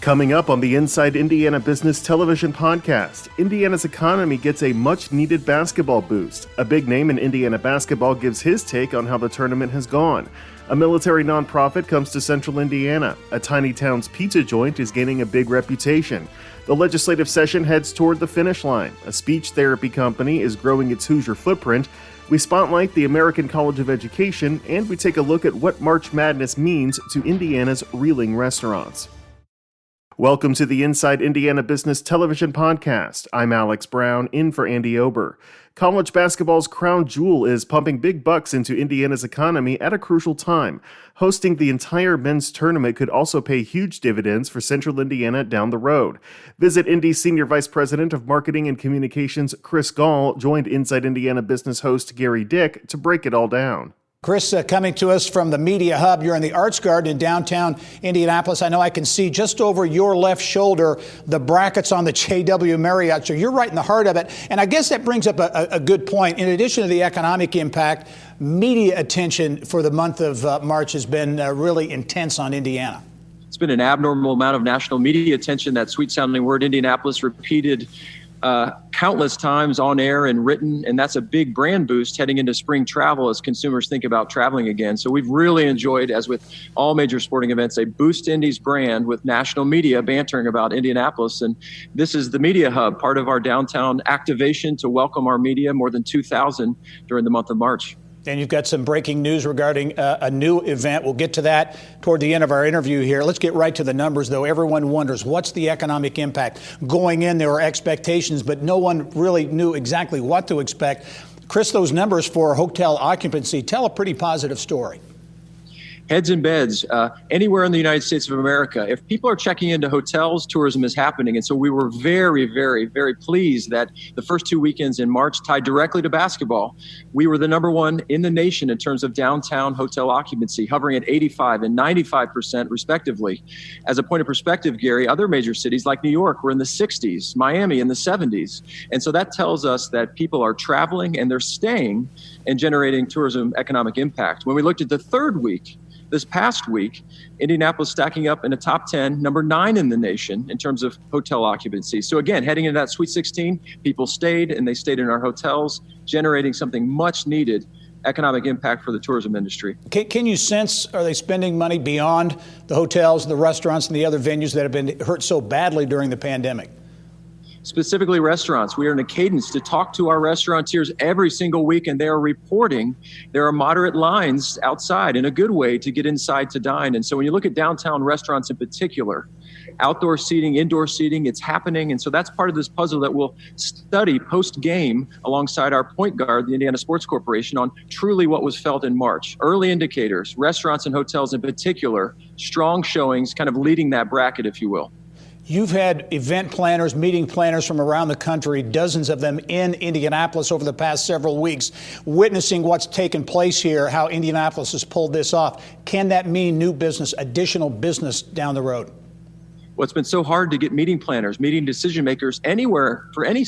Coming up on the Inside Indiana Business Television podcast, Indiana's economy gets a much-needed basketball boost. A big name in Indiana basketball gives his take on how the tournament has gone. A military nonprofit comes to Central Indiana. A tiny town's pizza joint is gaining a big reputation. The legislative session heads toward the finish line. A speech therapy company is growing its Hoosier footprint. We spotlight the American College of Education, and we take a look at what March Madness means to Indiana's reeling restaurants. Welcome to the Inside Indiana Business Television podcast. I'm Alex Brown, in for Andy Ober. College basketball's crown jewel is pumping big bucks into Indiana's economy at a crucial time. Hosting the entire men's tournament could also pay huge dividends for Central Indiana down the road. Visit Indy's Senior Vice President of Marketing and Communications, Chris Gall, joined Inside Indiana business host Gary Dick to break it all down. Chris, coming to us from the Media Hub. You're in the Arts Garden in downtown Indianapolis. I know I can see just over your left shoulder the brackets on the JW Marriott. So you're right in the heart of it. And I guess that brings up a good point. In addition to the economic impact, media attention for the month of March has been really intense on Indiana. It's been an abnormal amount of national media attention. That sweet-sounding word Indianapolis repeated countless times on air and written, and that's a big brand boost heading into spring travel as consumers think about traveling again. So we've really enjoyed, as with all major sporting events, a boost Indy's brand with national media bantering about Indianapolis. And this is the Media Hub, part of our downtown activation to welcome our media, more than 2,000 during the month of March. And you've got some breaking news regarding a new event. We'll get to that toward the end of our interview here. Let's get right to the numbers, though. Everyone wonders, what's the economic impact? Going in, there were expectations, but no one really knew exactly what to expect. Chris, those numbers for hotel occupancy tell a pretty positive story. Heads and beds, anywhere in the United States of America. If people are checking into hotels, tourism is happening. And so we were very, very, very pleased that the first 2 weekends in March tied directly to basketball. We were the number one in the nation in terms of downtown hotel occupancy, hovering at 85 and 95% respectively. As a point of perspective, Gary, other major cities like New York were in the 60s, Miami in the 70s. And so that tells us that people are traveling and they're staying and generating tourism economic impact. When we looked at the third week, this past week, Indianapolis stacking up in the top 10, number 9 in the nation in terms of hotel occupancy. So again, heading into that Sweet 16, people stayed and they stayed in our hotels, generating something much needed economic impact for the tourism industry. Can you sense, are they spending money beyond the hotels, the restaurants, and the other venues that have been hurt so badly during the pandemic? Specifically restaurants. We are in a cadence to talk to our restaurateurs every single week, and they are reporting there are moderate lines outside in a good way to get inside to dine. And so when you look at downtown restaurants in particular, outdoor seating, indoor seating, it's happening. And so that's part of this puzzle that we'll study post-game alongside our point guard, the Indiana Sports Corporation, on truly what was felt in March. Early indicators, restaurants and hotels in particular, strong showings, kind of leading that bracket, if you will. You've had event planners, meeting planners from around the country, dozens of them in Indianapolis over the past several weeks, witnessing what's taken place here, how Indianapolis has pulled this off. Can that mean new business, additional business down the road? Well, it's been so hard to get meeting planners, meeting decision makers anywhere for any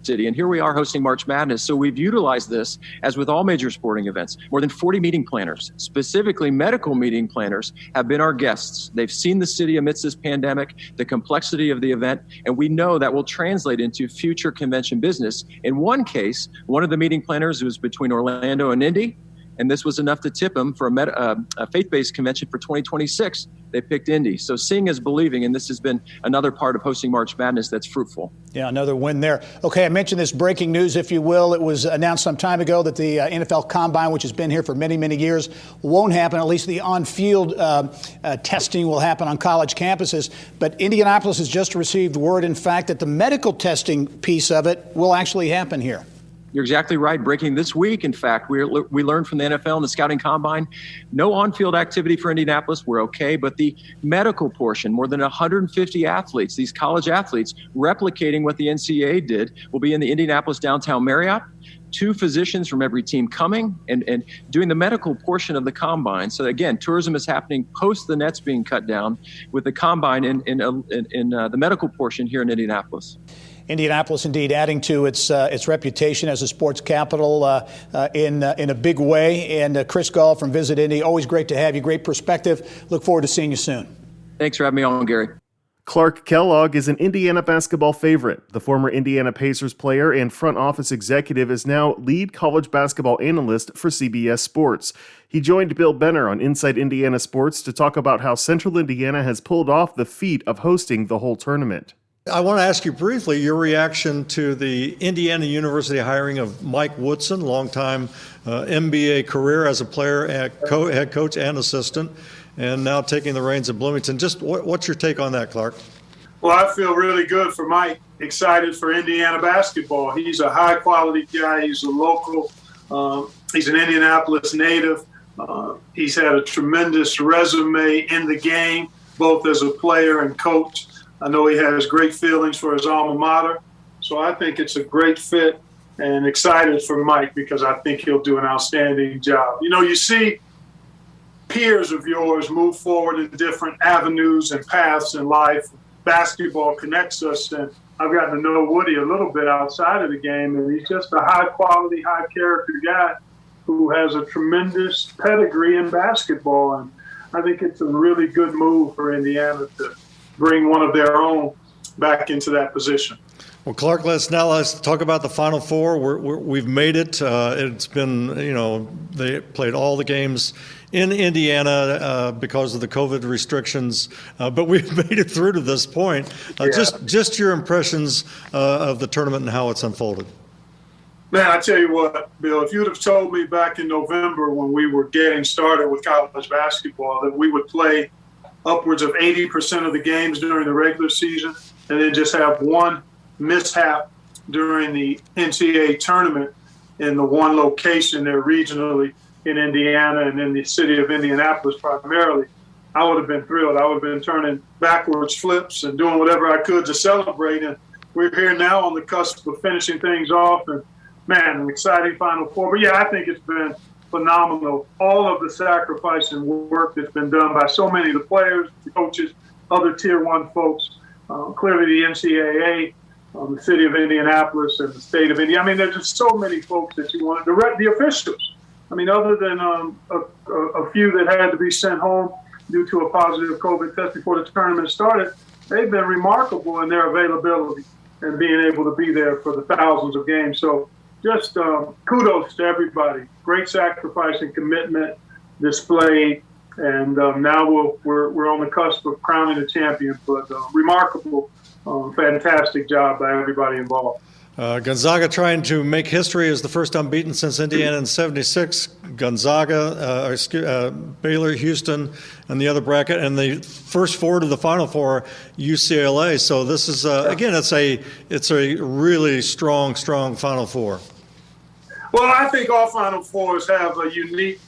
city. And here we are hosting March Madness. So we've utilized this, as with all major sporting events. More than 40 meeting planners, specifically medical meeting planners, have been our guests. They've seen the city amidst this pandemic, the complexity of the event, and we know that will translate into future convention business. In one case, one of the meeting planners was between Orlando and Indy, and this was enough to tip them for a faith-based convention for 2026. They picked Indy. So seeing is believing, and this has been another part of hosting March Madness that's fruitful. Yeah, another win there. Okay, I mentioned this breaking news, if you will. It was announced some time ago that the NFL Combine, which has been here for many, many years, won't happen. At least the on-field testing will happen on college campuses. But Indianapolis has just received word, in fact, that the medical testing piece of it will actually happen here. You're exactly right. Breaking this week, in fact, we learned from the NFL and the scouting combine, no on-field activity for Indianapolis. We're okay. But the medical portion, more than 150 athletes, these college athletes, replicating what the NCAA did, will be in the Indianapolis downtown Marriott. 2 physicians from every team coming and doing the medical portion of the combine. So again, tourism is happening post the nets being cut down, with the combine in the medical portion here in Indianapolis. Indianapolis, indeed, adding to its reputation as a sports capital in a big way. And Chris Gall from Visit Indy, always great to have you. Great perspective. Look forward to seeing you soon. Thanks for having me on, Gary. Clark Kellogg is an Indiana basketball favorite. The former Indiana Pacers player and front office executive is now lead college basketball analyst for CBS Sports. He joined Bill Benner on Inside Indiana Sports to talk about how Central Indiana has pulled off the feat of hosting the whole tournament. I want to ask you briefly your reaction to the Indiana University hiring of Mike Woodson, longtime NBA career as a player, head coach and assistant, and now taking the reins at Bloomington. Just what's your take on that, Clark? Well, I feel really good for Mike, excited for Indiana basketball. He's a high-quality guy. He's a local. He's an Indianapolis native. He's had a tremendous resume in the game, both as a player and coach. I know he has great feelings for his alma mater. So I think it's a great fit and excited for Mike because I think he'll do an outstanding job. You know, you see peers of yours move forward in different avenues and paths in life. Basketball connects us, and I've gotten to know Woody a little bit outside of the game, and he's just a high-quality, high-character guy who has a tremendous pedigree in basketball. And I think it's a really good move for Indiana to bring one of their own back into that position. Well, Clark, let's talk about the Final Four. We've made it. It's been, they played all the games in Indiana because of the COVID restrictions, but we've made it through to this point. Just your impressions of the tournament and how it's unfolded. Man, I tell you what, Bill, if you'd have told me back in November when we were getting started with college basketball that we would play upwards of 80% of the games during the regular season and then just have one mishap during the NCAA tournament in the one location there regionally in Indiana and in the city of Indianapolis primarily, I would have been thrilled. I would have been turning backwards flips and doing whatever I could to celebrate. And we're here now on the cusp of finishing things off. And, man, an exciting Final Four. But, yeah, I think it's been phenomenal. All of the sacrifice and work that's been done by so many of the players, the coaches, other Tier 1 folks, clearly the NCAA, the city of Indianapolis and the state of Indiana. I mean, there's just so many folks that you want. The officials. I mean, other than a few that had to be sent home due to a positive COVID test before the tournament started, they've been remarkable in their availability and being able to be there for the thousands of games. So just kudos to everybody. Great sacrifice and commitment displayed. And now we're on the cusp of crowning a champion. But remarkable, fantastic job by everybody involved. Gonzaga trying to make history as the first unbeaten since Indiana in '76. Gonzaga, Baylor, Houston, and the other bracket, and the first four to the Final Four, UCLA. So this is again, it's a really strong Final Four. Well, I think all Final Fours have a unique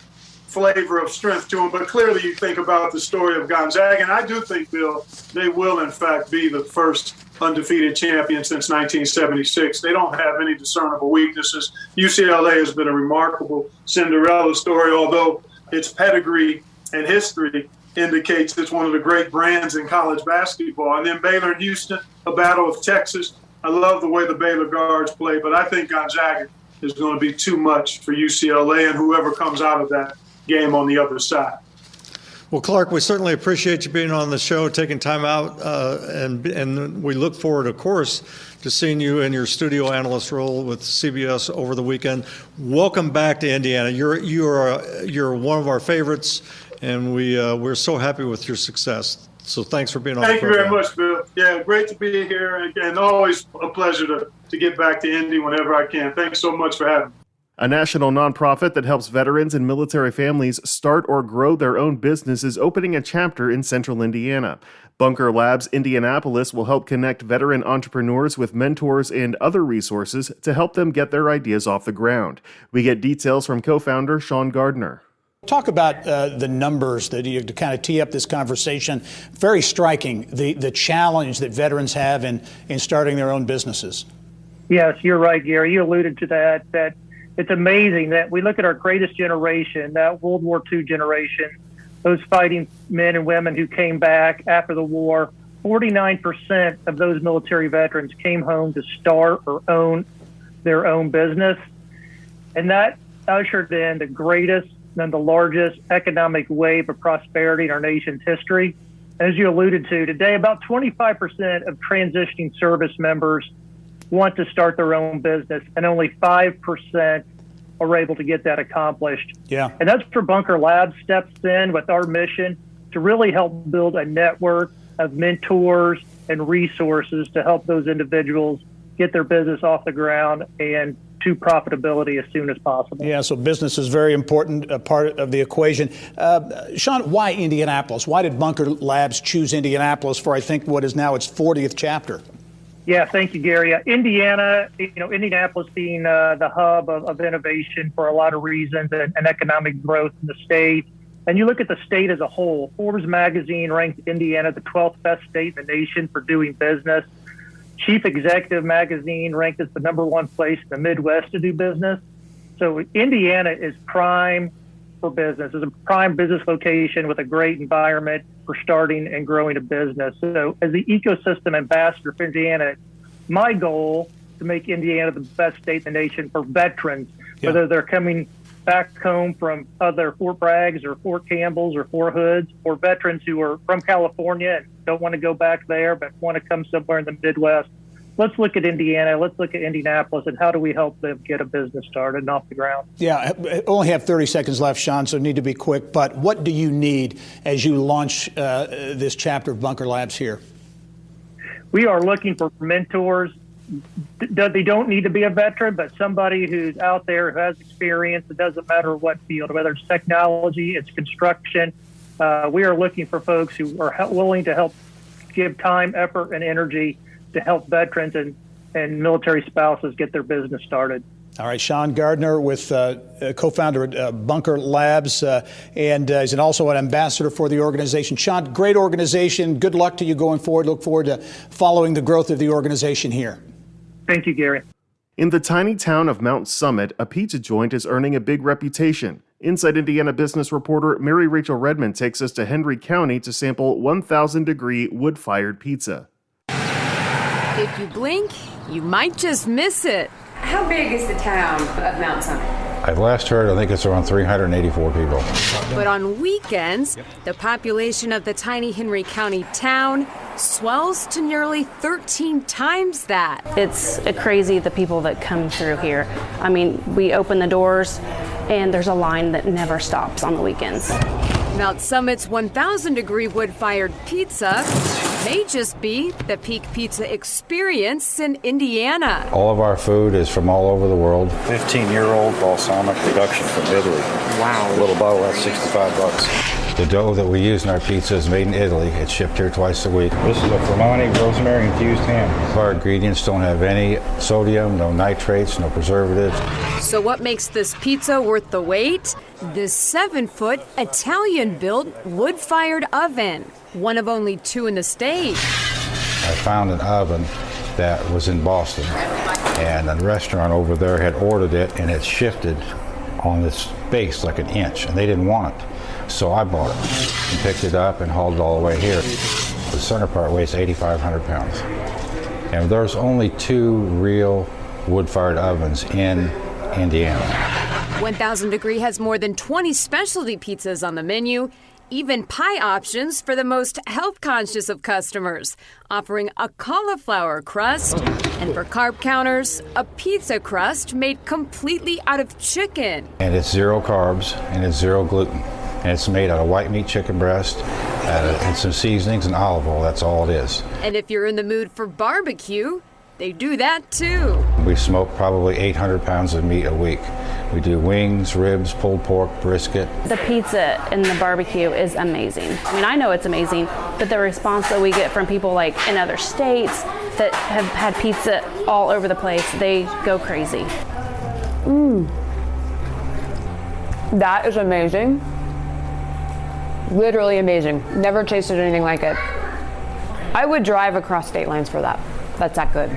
flavor of strength to them, but clearly you think about the story of Gonzaga, and I do think, Bill, they will in fact be the first undefeated champion since 1976. They don't have any discernible weaknesses. UCLA has been a remarkable Cinderella story, although its pedigree and history indicates it's one of the great brands in college basketball. And then Baylor and Houston, a battle of Texas. I love the way the Baylor guards play, but I think Gonzaga is going to be too much for UCLA and whoever comes out of that game on the other side. Well, Clark, we certainly appreciate you being on the show, taking time out, and we look forward, of course, to seeing you in your studio analyst role with CBS over the weekend. Welcome back to Indiana. You're one of our favorites, and we're so happy with your success. So thanks for being on the program. Thank you very much, Bill. Yeah, great to be here, and always a pleasure to get back to Indy whenever I can. Thanks so much for having me. A national nonprofit that helps veterans and military families start or grow their own business is opening a chapter in Central Indiana. Bunker Labs Indianapolis will help connect veteran entrepreneurs with mentors and other resources to help them get their ideas off the ground. We get details from co-founder Sean Gardner. Talk about the numbers that you to kind of tee up this conversation. Very striking, the challenge that veterans have in starting their own businesses. Yes, you're right, Gary. You alluded to that it's amazing that we look at our greatest generation, that World War II generation, those fighting men and women who came back after the war. 49% of those military veterans came home to start or own their own business. And that ushered in the greatest and the largest economic wave of prosperity in our nation's history. As you alluded to today, about 25% of transitioning service members want to start their own business, and only 5% are able to get that accomplished. Yeah. And that's where Bunker Labs steps in with our mission to really help build a network of mentors and resources to help those individuals get their business off the ground and to profitability as soon as possible. Yeah, so business is very important part of the equation. Sean, why Indianapolis? Why did Bunker Labs choose Indianapolis for, I think, what is now its 40th chapter? Yeah, thank you, Gary. Indiana, Indianapolis being the hub of innovation for a lot of reasons and economic growth in the state. And you look at the state as a whole. Forbes magazine ranked Indiana the 12th best state in the nation for doing business. Chief Executive Magazine ranked us the #1 place in the Midwest to do business. So Indiana is prime for business. It's a prime business location with a great environment for starting and growing a business. So as the ecosystem ambassador for Indiana, my goal is to make Indiana the best state in the nation for veterans, whether they're coming back home from other Fort Braggs or Fort Campbells or Fort Hoods, or veterans who are from California and don't want to go back there but want to come somewhere in the Midwest. Let's look at Indiana. Let's look at Indianapolis, and how do we help them get a business started and off the ground? Yeah, I only have 30 seconds left, Sean, so need to be quick. But what do you need as you launch this chapter of Bunker Labs here? We are looking for mentors. They don't need to be a veteran, but somebody who's out there who has experience. It doesn't matter what field, whether it's technology, it's construction. We are looking for folks who are willing to help give time, effort, and energy to help veterans and military spouses get their business started. All right, Sean Gardner with co-founder at Bunker Labs, and he's also an ambassador for the organization. Sean, great organization. Good luck to you going forward. Look forward to following the growth of the organization here. Thank you, Gary. In the tiny town of Mount Summit, a pizza joint is earning a big reputation. Inside Indiana business reporter Mary Rachel Redmond takes us to Henry County to sample 1,000-degree wood-fired pizza. If you blink, you might just miss it. How big is the town of Mount Summit? I've last heard, I think it's around 384 people. But on weekends, the population of the tiny Henry County town swells to nearly 13 times that. It's crazy, the people that come through here. I mean, we open the doors and there's a line that never stops on the weekends. Mount Summit's 1,000-degree wood-fired pizza may just be the peak pizza experience in Indiana. All of our food is from all over the world. 15-year-old balsamic production from Italy. Wow. A little bottle, that's $65. The dough that we use in our pizza is made in Italy. It's shipped here twice a week. This is a Fermani rosemary infused ham. Our ingredients don't have any sodium, no nitrates, no preservatives. So what makes this pizza worth the wait? This 7-foot Italian-built wood-fired oven, one of only 2 in the state. I found an oven that was in Boston, and a restaurant over there had ordered it, and it shifted on its base like an inch, and they didn't want it. So I bought it and picked it up and hauled it all the way here. The center part weighs 8,500 pounds. And there's only 2 real wood-fired ovens in Indiana. 1,000 Degree has more than 20 specialty pizzas on the menu, even pie options for the most health-conscious of customers, offering a cauliflower crust, and for carb counters, a pizza crust made completely out of chicken. And it's 0 carbs and it's 0 gluten. And it's made out of white meat chicken breast and some seasonings and olive oil. That's all it is. And if you're in the mood for barbecue, they do that too. We smoke probably 800 pounds of meat a week. We do wings, ribs, pulled pork, brisket. The pizza and the barbecue is amazing. I mean, I know it's amazing, but the response that we get from people like in other states that have had pizza all over the place, they go crazy. That is amazing. Literally amazing. Never tasted anything like it. I would drive across state lines for that. That's that good.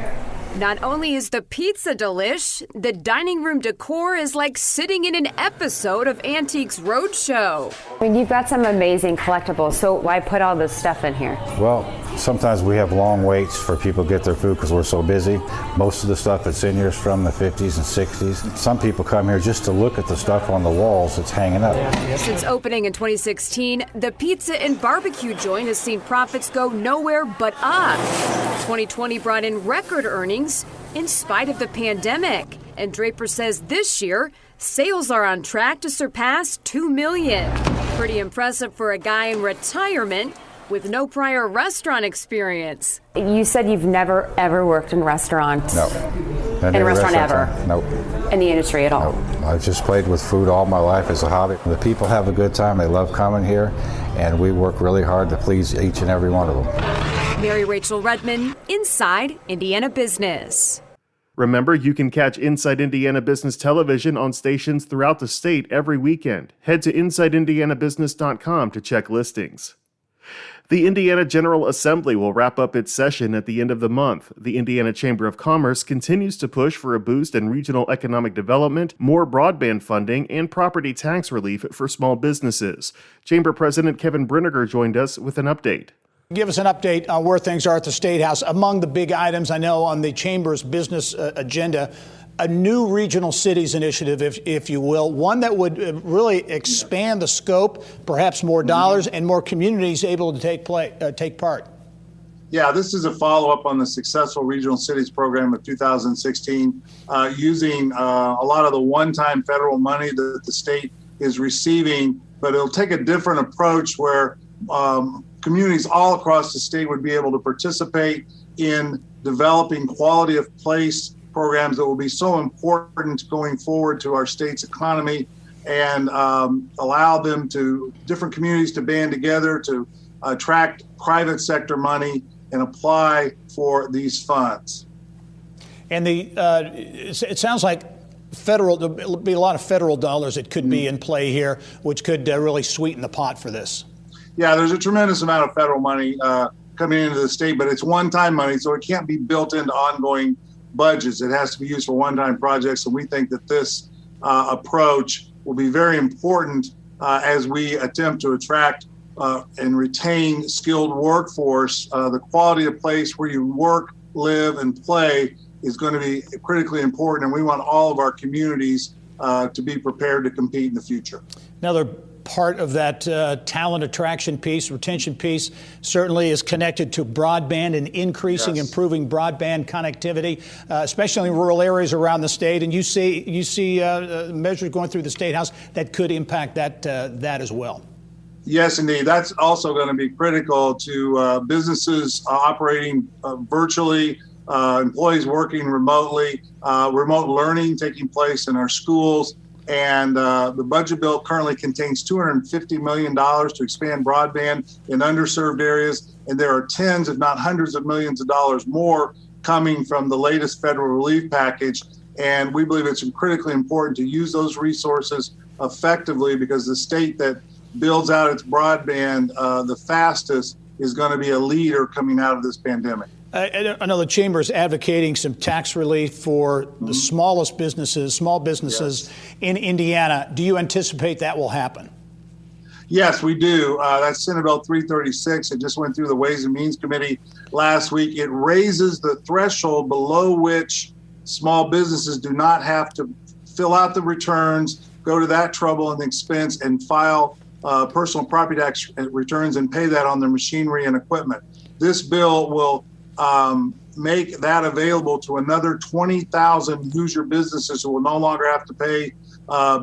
Not only is the pizza delish, the dining room decor is like sitting in an episode of Antiques Roadshow. I mean, you've got some amazing collectibles, so why put all this stuff in here? Well, sometimes we have long waits for people to get their food because we're so busy. Most of the stuff that's in here is from the 50s and 60s. Some people come here just to look at the stuff on the walls that's hanging up. Since opening in 2016, the pizza and barbecue joint has seen profits go nowhere but up. 2020 brought in record earnings in spite of the pandemic. And Draper says this year, sales are on track to surpass $2 million. Pretty impressive for a guy in retirement with no prior restaurant experience. You said you've never, ever worked in restaurants. No. In a restaurant ever? Nope. In the industry at all? Nope. I've just played with food all my life as a hobby. The people have a good time. They love coming here, and we work really hard to please each and every one of them. Mary Rachel Rudman, Inside Indiana Business. Remember, you can catch Inside Indiana Business Television on stations throughout the state every weekend. Head to InsideIndianaBusiness.com to check listings. The Indiana General Assembly will wrap up its session at the end of the month. The Indiana Chamber of Commerce continues to push for a boost in regional economic development, more broadband funding, and property tax relief for small businesses. Chamber President Kevin Brinegar joined us with an update. Give us an update on where things are at the State House. Among the big items I know on the Chamber's business agenda, a new regional cities initiative, if you will, one that would really expand the scope, perhaps more dollars and more communities able to take part. Yeah, this is a follow-up on the successful Regional Cities program of 2016, using a lot of the one-time federal money that the state is receiving, but it'll take a different approach where communities all across the state would be able to participate in developing quality of place programs that will be so important going forward to our state's economy, and allow them to different communities to band together to attract private sector money and apply for these funds. And it sounds like there'll be a lot of federal dollars that could be in play here, which could really sweeten the pot for this. Yeah, there's a tremendous amount of federal money coming into the state, but it's one-time money, so it can't be built into ongoing budgets. It has to be used for one-time projects, and we think that this approach will be very important as we attempt to attract and retain skilled workforce. The quality of place where you work, live, and play is going to be critically important, and we want all of our communities to be prepared to compete in the future. Another part of that talent attraction piece, retention piece, certainly is connected to broadband and increasing, improving broadband connectivity, especially in rural areas around the state. And you see measures going through the State House that could impact that as well. Yes, indeed. That's also going to be critical to businesses operating virtually, employees working remotely, remote learning taking place in our schools. And the budget bill currently contains $250 million to expand broadband in underserved areas. And there are tens, if not hundreds of millions of dollars more coming from the latest federal relief package. And we believe it's critically important to use those resources effectively, because the state that builds out its broadband the fastest is going to be a leader coming out of this pandemic. I know the Chamber is advocating some tax relief for the small businesses in Indiana. Do you anticipate that will happen? Yes, we do. That's Senate Bill 336. It just went through the Ways and Means Committee last week. It raises the threshold below which small businesses do not have to fill out the returns, go to that trouble and expense, and file personal property tax returns and pay that on their machinery and equipment. This bill will make that available to another 20,000 Hoosier businesses who will no longer have to pay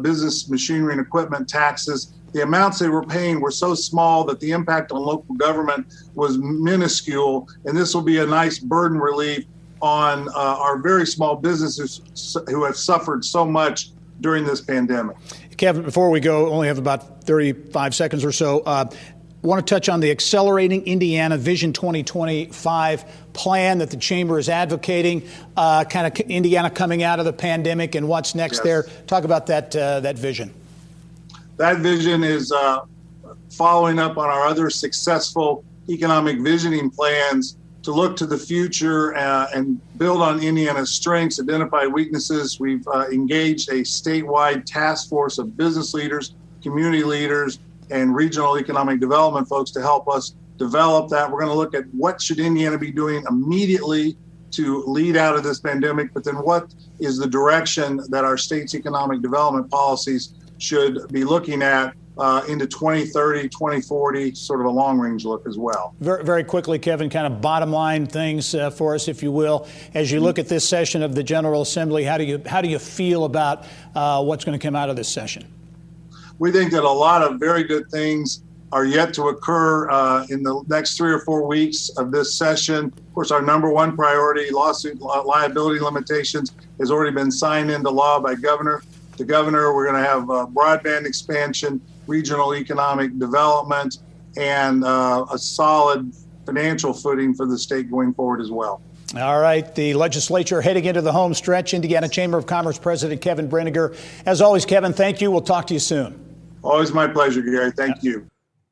business machinery and equipment taxes. The amounts they were paying were so small that the impact on local government was minuscule, and this will be a nice burden relief on our very small businesses who have suffered so much during this pandemic. Kevin, before we go, only have about 35 seconds or so. Want to touch on the Accelerating Indiana Vision 2025 plan that the Chamber is advocating, kind of Indiana coming out of the pandemic and what's next there. Talk about that vision. That vision is following up on our other successful economic visioning plans to look to the future and build on Indiana's strengths, identify weaknesses. We've engaged a statewide task force of business leaders, community leaders, and regional economic development folks to help us develop that. We're going to look at what should Indiana be doing immediately to lead out of this pandemic, but then what is the direction that our state's economic development policies should be looking at into 2030, 2040, sort of a long-range look as well. Very, very quickly, Kevin, kind of bottom line things for us, if you will. As you look at this session of the General Assembly, how do you feel about what's going to come out of this session? We think that a lot of very good things are yet to occur in the next 3 or 4 weeks of this session. Of course, our number one priority, lawsuit liability limitations, has already been signed into law by the governor. We're going to have broadband expansion, regional economic development, and a solid financial footing for the state going forward as well. All right, the legislature heading into the home stretch. Indiana Chamber of Commerce President Kevin Brinegar. As always, Kevin, thank you. We'll talk to you soon. Always my pleasure, Gary. Thank you.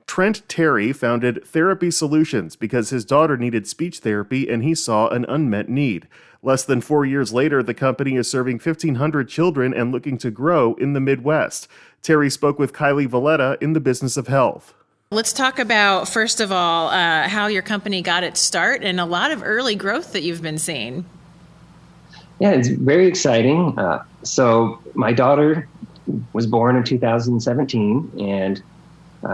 Trent Terry founded Therapy Solutions because his daughter needed speech therapy and he saw an unmet need. Less than 4 years later, the company is serving 1,500 children and looking to grow in the Midwest. Terry spoke with Kylie Valletta in the Business of Health. Let's talk about, first of all, how your company got its start and a lot of early growth that you've been seeing. Yeah, it's very exciting. So my daughter was born in 2017, and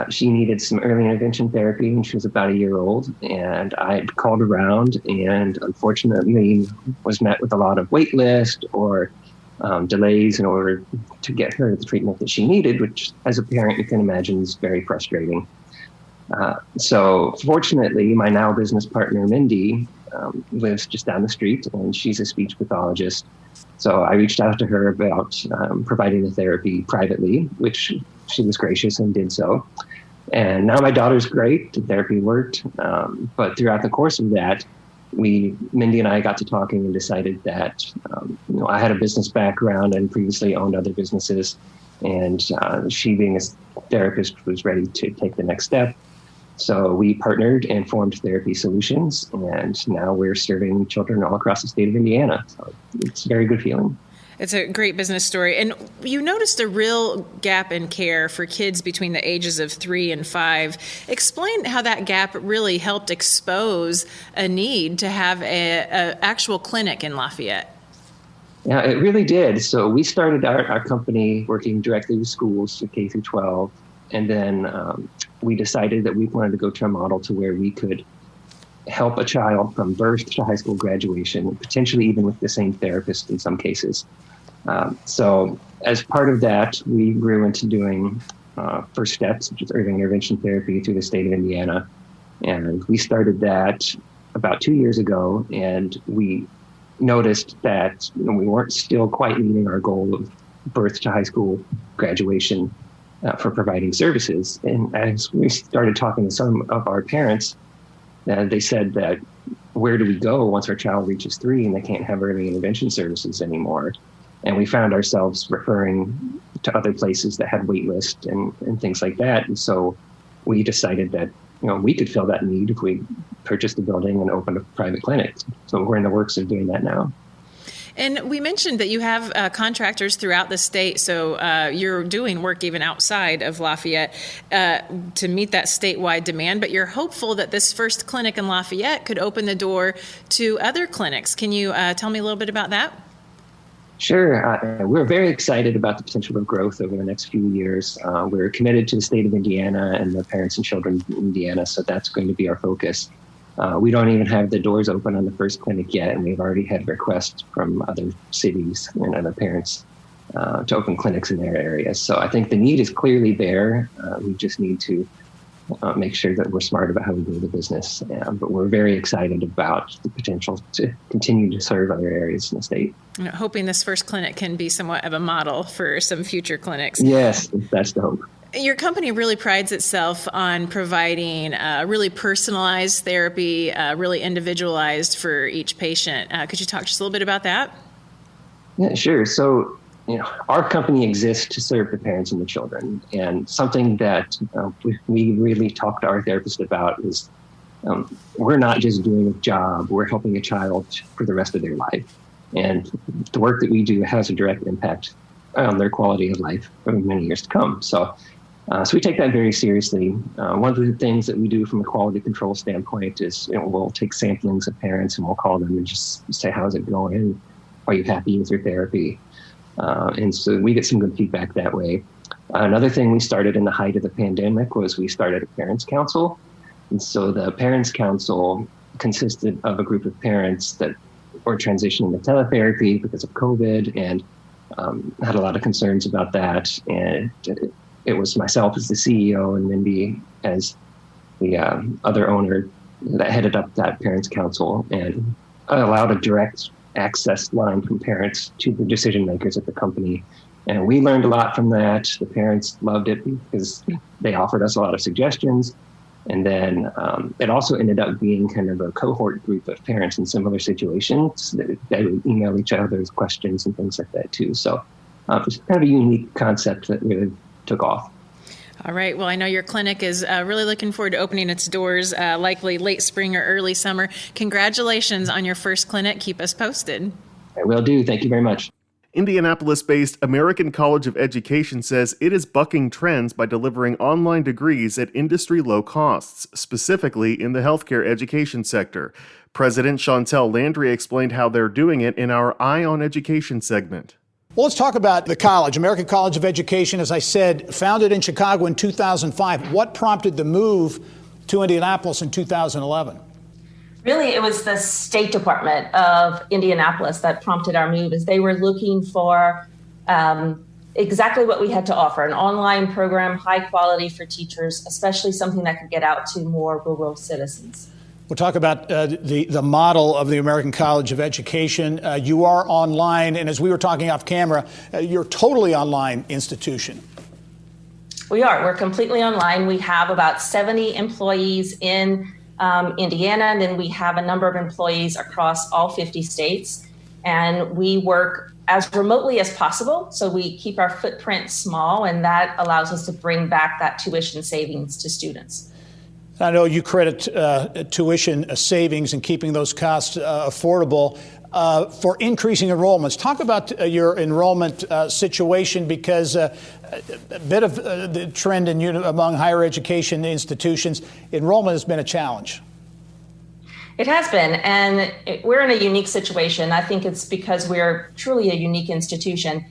she needed some early intervention therapy when she was about a year old. And I called around and unfortunately was met with a lot of wait list or delays in order to get her the treatment that she needed, which as a parent, you can imagine is very frustrating. So fortunately, my now business partner, Mindy, lives just down the street and she's a speech pathologist. So I reached out to her about providing the therapy privately, which she was gracious and did so. And now my daughter's great. The therapy worked. But throughout the course of that, Mindy and I got to talking and decided that, I had a business background and previously owned other businesses. And she, being a therapist, was ready to take the next step. So we partnered and formed Therapy Solutions, and now we're serving children all across the state of Indiana. So it's a very good feeling. It's a great business story. And you noticed a real gap in care for kids between the ages of 3 and 5. Explain how that gap really helped expose a need to have an actual clinic in Lafayette. Yeah, it really did. So we started our company working directly with schools, so K through 12. And then we decided that we wanted to go to a model to where we could help a child from birth to high school graduation, potentially even with the same therapist in some cases. So as part of that, we grew into doing first steps, which is early intervention therapy through the state of Indiana. And we started that about 2 years ago, and we noticed that we weren't still quite meeting our goal of birth to high school graduation for providing services. And as we started talking to some of our parents, they said that where do we go once our child reaches 3 and they can't have early intervention services anymore? And we found ourselves referring to other places that had wait lists and things like that. And so we decided that we could fill that need if we purchased the building and opened a private clinic. So we're in the works of doing that now. And we mentioned that you have contractors throughout the state, so you're doing work even outside of Lafayette to meet that statewide demand, but you're hopeful that this first clinic in Lafayette could open the door to other clinics. Can you tell me a little bit about that? Sure. We're very excited about the potential of growth over the next few years. We're committed to the state of Indiana and the parents and children in Indiana, so that's going to be our focus. We don't even have the doors open on the first clinic yet, and we've already had requests from other cities and other parents to open clinics in their areas. So I think the need is clearly there. We just need to make sure that we're smart about how we grow the business. But we're very excited about the potential to continue to serve other areas in the state. Hoping this first clinic can be somewhat of a model for some future clinics. Yes, that's the hope. Your company really prides itself on providing really personalized therapy, really individualized for each patient. Could you talk just a little bit about that? Yeah, sure. So, our company exists to serve the parents and the children. And something that we really talk to our therapist about is we're not just doing a job, we're helping a child for the rest of their life. And the work that we do has a direct impact on their quality of life for many years to come. So we take that very seriously. One of the things that we do from a quality control standpoint is we'll take samplings of parents and we'll call them and just say, how's it going? Are you happy with your therapy? And so we get some good feedback that way. Another thing we started in the height of the pandemic was we started a parents council. And so the parents council consisted of a group of parents that were transitioning to teletherapy because of COVID and had a lot of concerns about that. And it was myself as the CEO and Mindy as the other owner that headed up that parents council and allowed a direct access line from parents to the decision makers at the company. And we learned a lot from that. The parents loved it because they offered us a lot of suggestions. And then it also ended up being kind of a cohort group of parents in similar situations. They would email each other's questions and things like that too. So it's kind of a unique concept that really took off. All right. Well, I know your clinic is really looking forward to opening its doors, likely late spring or early summer. Congratulations on your first clinic. Keep us posted. I will do. Thank you very much. Indianapolis-based American College of Education says it is bucking trends by delivering online degrees at industry-low costs, specifically in the healthcare education sector. President Chantel Landry explained how they're doing it in our Eye on Education segment. Well, let's talk about the college, American College of Education, as I said, founded in Chicago in 2005. What prompted the move to Indianapolis in 2011? Really, it was the State Department of Indianapolis that prompted our move, as they were looking for exactly what we had to offer, an online program, high quality for teachers, especially something that could get out to more rural citizens. We'll talk about the model of the American College of Education. You are online, and as we were talking off camera, you're a totally online institution. We are. We're completely online. We have about 70 employees in Indiana, and then we have a number of employees across all 50 states. And we work as remotely as possible, so we keep our footprint small, and that allows us to bring back that tuition savings to students. I know you credit tuition savings and keeping those costs affordable for increasing enrollments. Talk about your enrollment situation, because a bit of the trend among higher education institutions, enrollment has been a challenge. It has been, and we're in a unique situation. I think it's because we're truly a unique institution.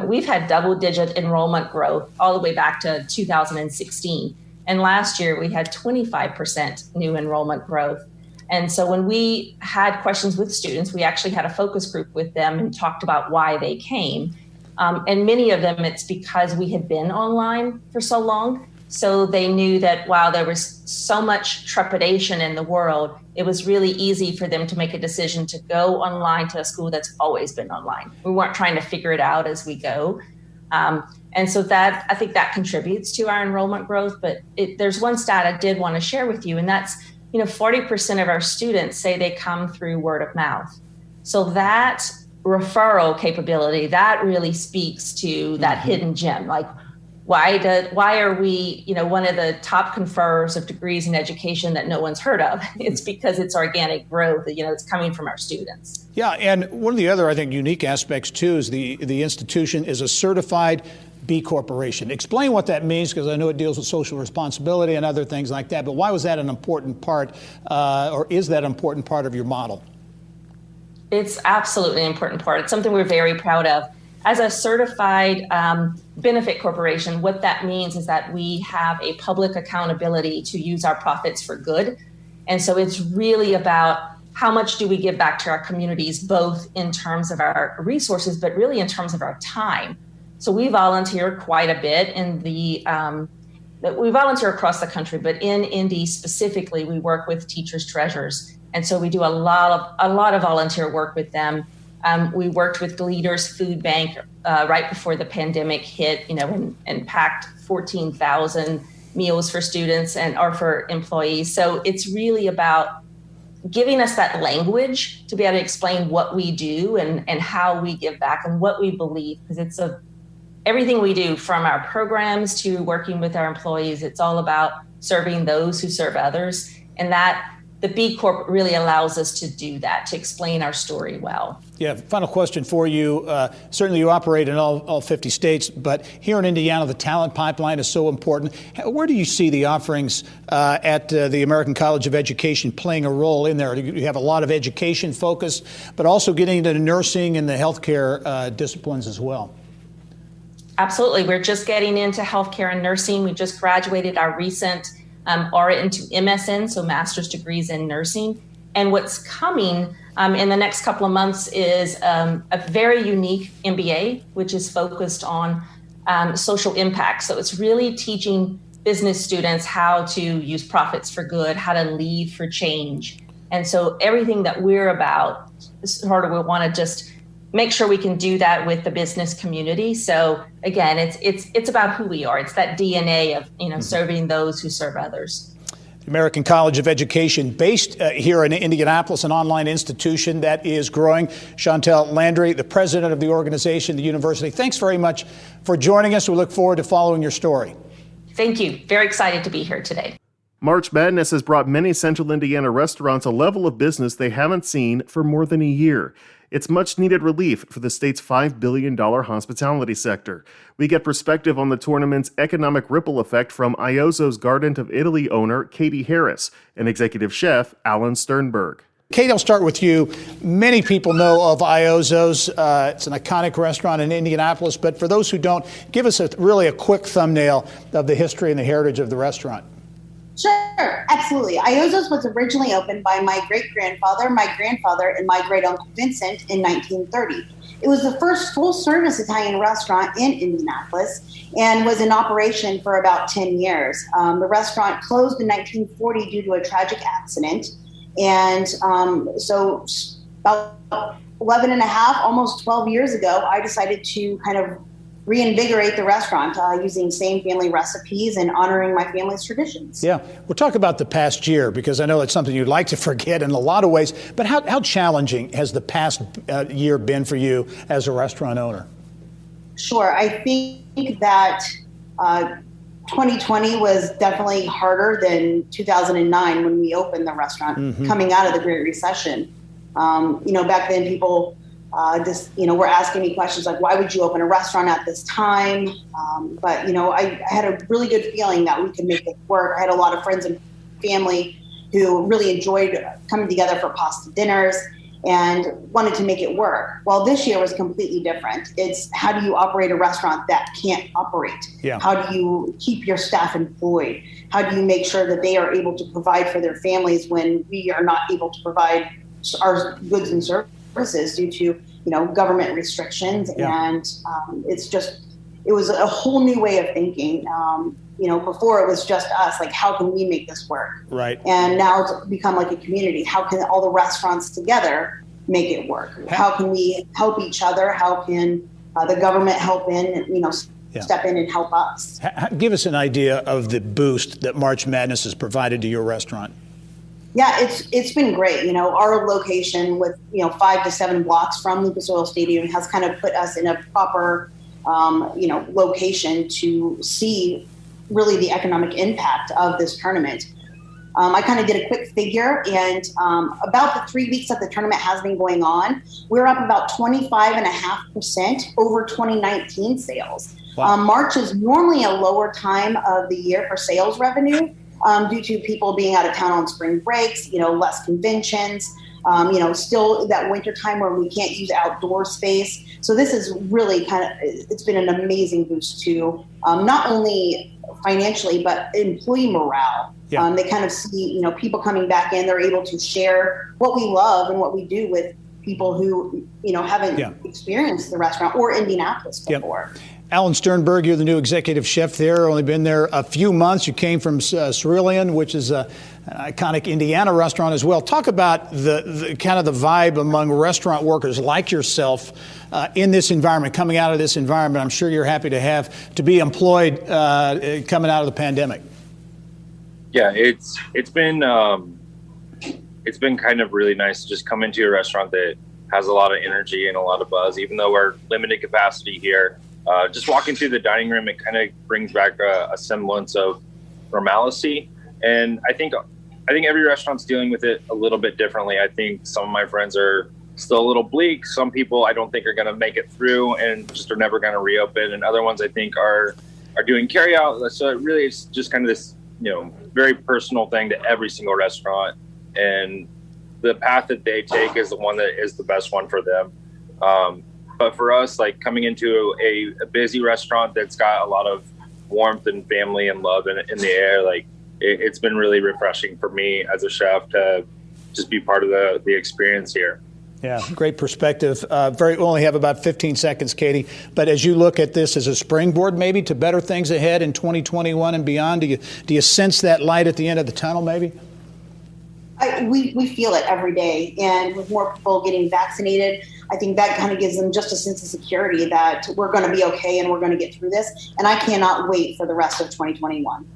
We've had double-digit enrollment growth all the way back to 2016. And last year, we had 25% new enrollment growth. And so when we had questions with students, we actually had a focus group with them and talked about why they came. And many of them, it's because we had been online for so long. So they knew that while there was so much trepidation in the world, it was really easy for them to make a decision to go online to a school that's always been online. We weren't trying to figure it out as we go. And so that, I think that contributes to our enrollment growth. But there's one stat I did want to share with you, and that's, 40% of our students say they come through word of mouth. So that referral capability, that really speaks to that hidden gem. Like, why are we, one of the top conferrers of degrees in education that no one's heard of? It's because it's organic growth. It's coming from our students. Yeah, and one of the other, I think, unique aspects too is the institution is a certified B Corporation. Explain what that means, because I know it deals with social responsibility and other things like that. But why was that an important part, or is that an important part of your model? It's absolutely an important part. It's something we're very proud of. As a certified benefit corporation, what that means is that we have a public accountability to use our profits for good. And so it's really about how much do we give back to our communities, both in terms of our resources, but really in terms of our time. So we volunteer quite a bit we volunteer across the country, but in Indy specifically, we work with teachers' treasurers. And so we do a lot of volunteer work with them. We worked with Leaders Food Bank right before the pandemic hit, and packed 14,000 meals for students or for employees. So it's really about giving us that language to be able to explain what we do and how we give back and what we believe, because everything we do, from our programs to working with our employees, it's all about serving those who serve others. And that the B Corp really allows us to do that, to explain our story well. Yeah, final question for you. Certainly you operate in all 50 states, but here in Indiana, the talent pipeline is so important. Where do you see the offerings at the American College of Education playing a role in there? You have a lot of education focus, but also getting into nursing and the healthcare disciplines as well. Absolutely. We're just getting into healthcare and nursing. We just graduated our recent RN into MSN, so master's degrees in nursing. And what's coming in the next couple of months is a very unique MBA, which is focused on social impact. So it's really teaching business students how to use profits for good, how to lead for change. And so everything that we're about, sort of we want to just make sure we can do that with the business community. So again, it's about who we are. It's that DNA of serving those who serve others. The American College of Education, based here in Indianapolis, an online institution that is growing. Chantel Landry, the president of the organization, the university. Thanks very much for joining us. We look forward to following your story. Thank you. Very excited to be here today. March Madness has brought many Central Indiana restaurants a level of business they haven't seen for more than a year. It's much-needed relief for the state's $5 billion hospitality sector. We get perspective on the tournament's economic ripple effect from Iozzo's Garden of Italy owner, Katie Harris, and executive chef, Alan Sternberg. Kate, I'll start with you. Many people know of Iozzo's. It's an iconic restaurant in Indianapolis, but for those who don't, give us really a quick thumbnail of the history and the heritage of the restaurant. Sure, absolutely. Iozzo's was originally opened by my great-grandfather, my grandfather, and my great-uncle Vincent in 1930. It was the first full-service Italian restaurant in Indianapolis and was in operation for about 10 years. The restaurant closed in 1940 due to a tragic accident. And so about 11 and a half, almost 12 years ago, I decided to kind of reinvigorate the restaurant using same family recipes and honoring my family's traditions. Yeah, we'll talk about the past year because I know it's something you'd like to forget in a lot of ways, but how challenging has the past year been for you as a restaurant owner? Sure, I think that 2020 was definitely harder than 2009 when we opened the restaurant, coming out of the Great Recession. Back then people were asking me questions like, why would you open a restaurant at this time? But I had a really good feeling that we could make it work. I had a lot of friends and family who really enjoyed coming together for pasta dinners and wanted to make it work. Well, this year was completely different. It's how do you operate a restaurant that can't operate? Yeah. How do you keep your staff employed? How do you make sure that they are able to provide for their families when we are not able to provide our goods and services due to government restrictions? Yeah. And it was a whole new way of thinking. Before it was just us, like, how can we make this work? Right. And now it's become like a community. How can all the restaurants together make it work? How can we help each other? How can the government help step in and help us? Give us an idea of the boost that March Madness has provided to your restaurant. Yeah, it's been great. Our location with 5 to 7 blocks from Lucas Oil Stadium has kind of put us in a proper location to see really the economic impact of this tournament. I kind of did a quick figure, and about the 3 weeks that the tournament has been going on, we're up about 25.5% over 2019 sales. Wow. March is normally a lower time of the year for sales revenue. Due to people being out of town on spring breaks, less conventions, still that winter time where we can't use outdoor space. So this is really it's been an amazing boost to not only financially, but employee morale. Yeah. They kind of see, people coming back in, they're able to share what we love and what we do with people who, haven't experienced the restaurant or Indianapolis before. Yep. Alan Sternberg, you're the new executive chef there. Only been there a few months. You came from Cerulean, which is an iconic Indiana restaurant as well. Talk about the kind of the vibe among restaurant workers like yourself in this environment, coming out of this environment. I'm sure you're happy to be employed coming out of the pandemic. Yeah, it's been kind of really nice to just come into a restaurant that has a lot of energy and a lot of buzz, even though we're limited capacity here. Just walking through the dining room, it kind of brings back a semblance of normalcy. And I think I think every restaurant's dealing with it a little bit differently. I think some of my friends are still a little bleak. Some people I don't think are going to make it through and just are never going to reopen. And other ones I think are doing carry out. So it really is just kind of this, very personal thing to every single restaurant. And the path that they take is the one that is the best one for them. But for us, like coming into a busy restaurant that's got a lot of warmth and family and love in the air, like it's been really refreshing for me as a chef to just be part of the experience here. Yeah, great perspective. We only have about 15 seconds, Katie. But as you look at this as a springboard maybe to better things ahead in 2021 and beyond, do you sense that light at the end of the tunnel maybe? We feel it every day. And with more people getting vaccinated, I think that kind of gives them just a sense of security that we're going to be okay and we're going to get through this. And I cannot wait for the rest of 2021.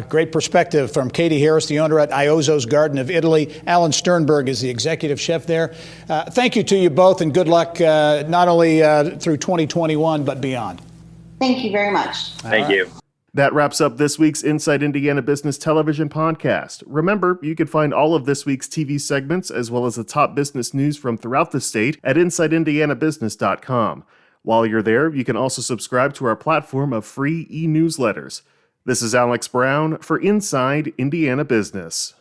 Great perspective from Katie Harris, the owner at Iozzo's Garden of Italy. Alan Sternberg is the executive chef there. Thank you to you both, and good luck not only through 2021, but beyond. Thank you very much. Thank you. That wraps up this week's Inside Indiana Business Television podcast. Remember, you can find all of this week's TV segments as well as the top business news from throughout the state at InsideIndianaBusiness.com. While you're there, you can also subscribe to our platform of free e-newsletters. This is Alex Brown for Inside Indiana Business.